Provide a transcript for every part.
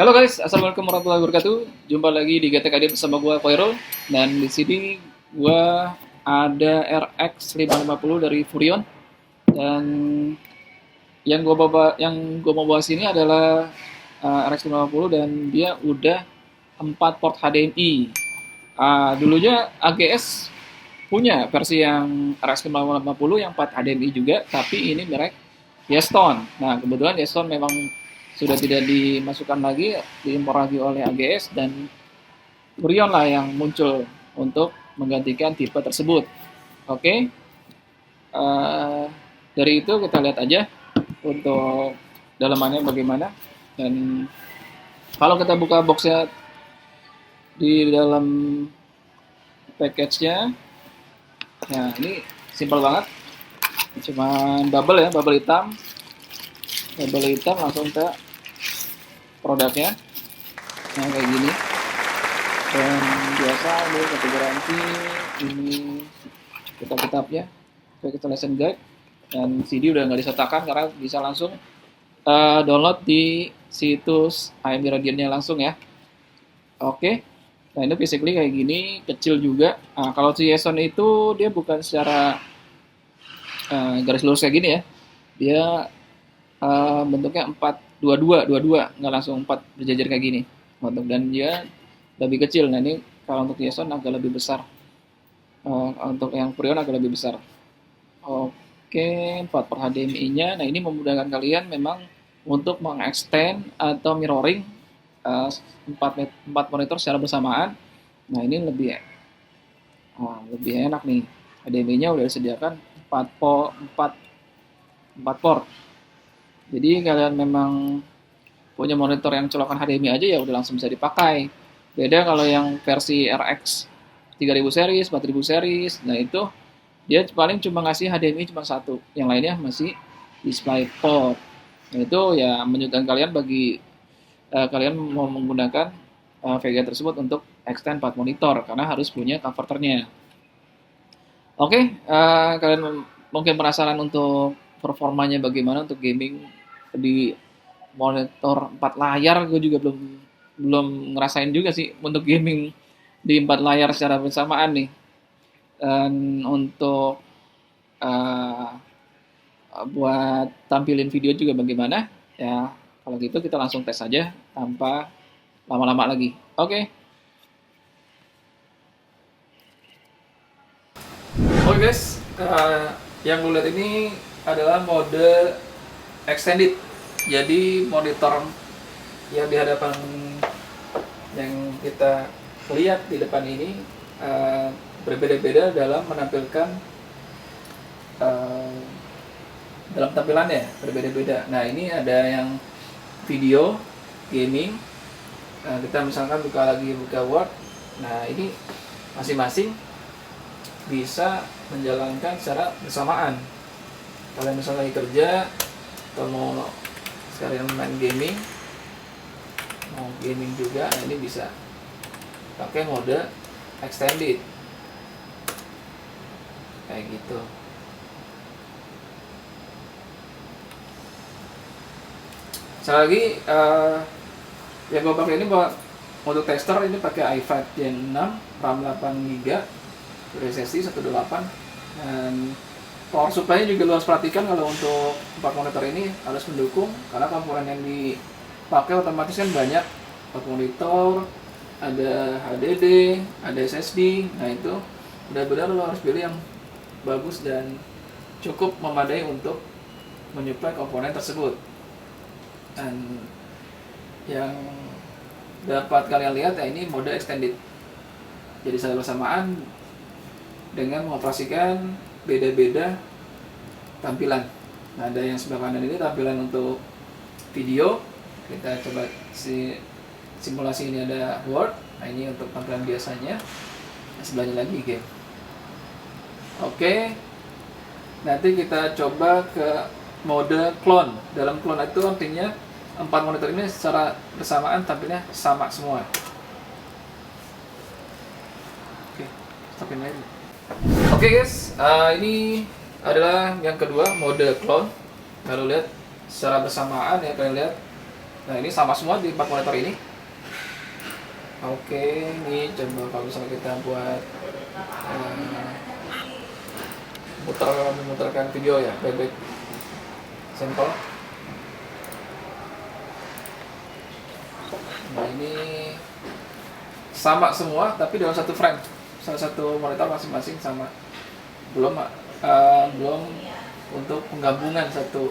Halo guys, assalamualaikum warahmatullahi wabarakatuh. Jumpa lagi di GTK bersama gua Koirul, dan di sini gua ada RX 550 dari Furion, dan yang gua mau bahas ini adalah RX 550, dan dia udah 4 port HDMI. Dulunya AGS punya versi yang RX 550 yang 4 HDMI juga, tapi ini merek Yeston. Nah, kebetulan Yeston memang sudah tidak dimasukkan lagi, diimpor lagi oleh AGS, dan Furion lah yang muncul untuk menggantikan tipe tersebut. Oke, dari itu kita lihat aja untuk dalamannya bagaimana. Dan kalau kita buka boxnya, di dalam package-nya, nah ini simple banget, cuma bubble ya, bubble hitam langsung ke produknya. Nah kayak gini, dan biasa ini kartu garansi, ini kitab-kitabnya, installation guide, dan CD udah nggak disertakan karena bisa langsung download di situs AMD Radeon-nya langsung ya. Oke, nah ini basically kayak gini, kecil juga. Nah, kalau si Yeston itu dia bukan secara garis lurus kayak gini ya, dia bentuknya 4-2-2, nggak langsung 4 berjajar kayak gini bentuk, dan dia lebih kecil. Nah ini kalau untuk Yeston agak lebih besar, untuk yang Furion agak lebih besar. Oke, 4 per HDMI-nya. Nah ini memudahkan kalian memang untuk mengextend atau mirroring 4 monitor secara bersamaan. Nah ini lebih enak nih, HDMI-nya udah disediakan 4 port. Jadi kalian memang punya monitor yang colokan HDMI aja, ya udah langsung bisa dipakai. Beda kalau yang versi RX 3000 series, 4000 series, nah itu dia paling cuma ngasih HDMI cuma satu, yang lainnya masih DisplayPort. Nah itu ya menyulitkan kalian bagi kalian mau menggunakan VGA tersebut untuk extend 4 monitor, karena harus punya converternya. Oke, kalian mungkin penasaran untuk performanya bagaimana untuk gaming di monitor 4 layar. Gue juga belum ngerasain juga sih untuk gaming di 4 layar secara bersamaan nih. Dan untuk buat tampilin video juga bagaimana ya. Kalau gitu kita langsung tes aja tanpa lama-lama lagi. Oke. Oke guys, yang gue lihat ini adalah mode extended. Jadi monitor yang di hadapan yang kita lihat di depan ini berbeda-beda dalam menampilkan dalam tampilannya, berbeda-beda. Nah ini ada yang video gaming. Nah, kita misalkan buka Word. Nah ini masing-masing bisa menjalankan secara bersamaan. Kalian misalnya lagi kerja atau mau sekalian main gaming, mau gaming juga, nah ini bisa pakai mode extended kayak gitu. Sekali lagi, yang gue pakai ini buat mode tester, ini pakai i5 Gen 6, RAM 8GB, SSD 128, dan power supply-nya juga lu harus perhatikan kalau untuk 4 monitor ini harus mendukung, karena komponen yang dipakai otomatis kan banyak. 4 monitor, ada HDD, ada SSD, nah itu benar-benar lu harus pilih yang bagus dan cukup memadai untuk menyuplai komponen tersebut. Dan yang dapat kalian lihat ya, ini mode extended, jadi secara bersamaan dengan mengoperasikan beda-beda tampilan. Nah, ada yang sebelah kanan ini tampilan untuk video. Kita coba simulasi, ini ada Word. Nah, ini untuk tampilan biasanya. Nah, sebelahnya lagi game. Oke. Nanti kita coba ke mode clone. Dalam clone itu artinya 4 monitor ini secara bersamaan tampilnya sama semua. Oke, stopin lagi. Oke guys, ini adalah yang kedua, mode clone. Kalau lihat secara bersamaan ya, kalian lihat Nah ini sama semua di 4 monitor ini. Oke, ini coba kalau misalnya kita buat memutarkan video ya, playback sampel. Nah ini sama semua tapi dalam satu frame, salah satu monitor masing-masing sama. Belum untuk penggabungan satu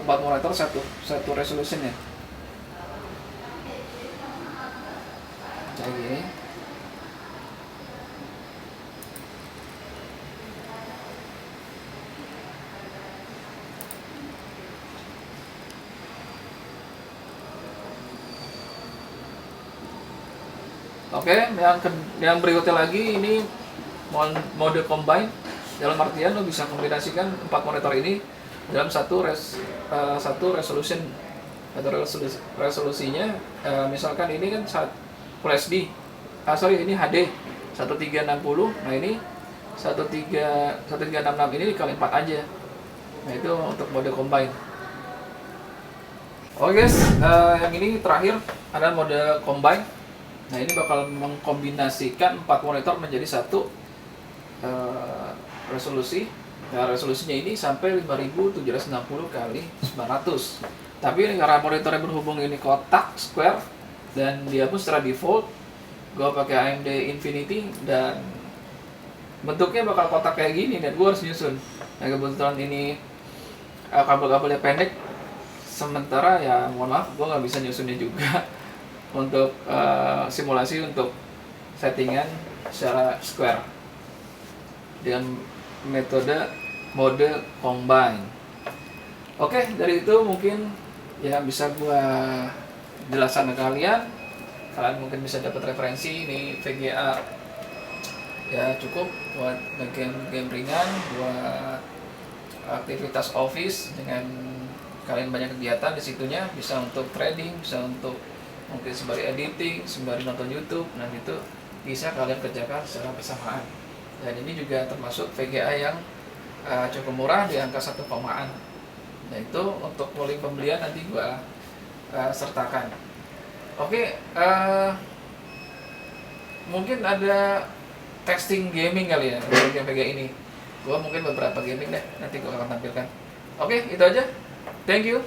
4 monitor satu resolusinya. Kayak gini. Oke, yang berikutnya lagi ini mode combine. Dalam artian lo bisa kombinasikan 4 monitor ini dalam satu resolution. Resolusinya misalkan ini kan Full HD. Ini HD 1360. Nah, ini 1366 ini dikali 4 aja. Nah, itu untuk mode combine. Oke guys, yang ini terakhir ada mode combine. Nah, ini bakal mengkombinasikan 4 monitor menjadi satu resolusi. Nah, resolusinya ini sampai 5760 kali 900. Tapi ini karena monitornya berhubung ini kotak, square, dan dia pun secara default gue pakai AMD Infinity dan bentuknya bakal kotak kayak gini dan gue harus nyusun. Nah, kebetulan ini kabel-kabelnya pendek, sementara ya mohon maaf gue nggak bisa nyusunnya juga untuk simulasi untuk settingan secara square dengan metode mode combine. Oke, dari itu mungkin ya bisa gua jelaskan ke kalian. Kalian mungkin bisa dapat referensi ini VGA ya cukup buat game ringan, buat aktivitas office dengan kalian banyak kegiatan di situnya, bisa untuk trading, bisa untuk mungkin sembari editing, sembari nonton YouTube. Nah, itu bisa kalian kerjakan secara bersamaan. Dan ini juga termasuk VGA yang cukup murah di angka 1,an. Nah, itu untuk link pembelian nanti gua sertakan. Oke, mungkin ada testing gaming kali ya untuk VGA ini. Gua mungkin beberapa gaming deh nanti gua akan tampilkan. Oke, itu aja. Thank you.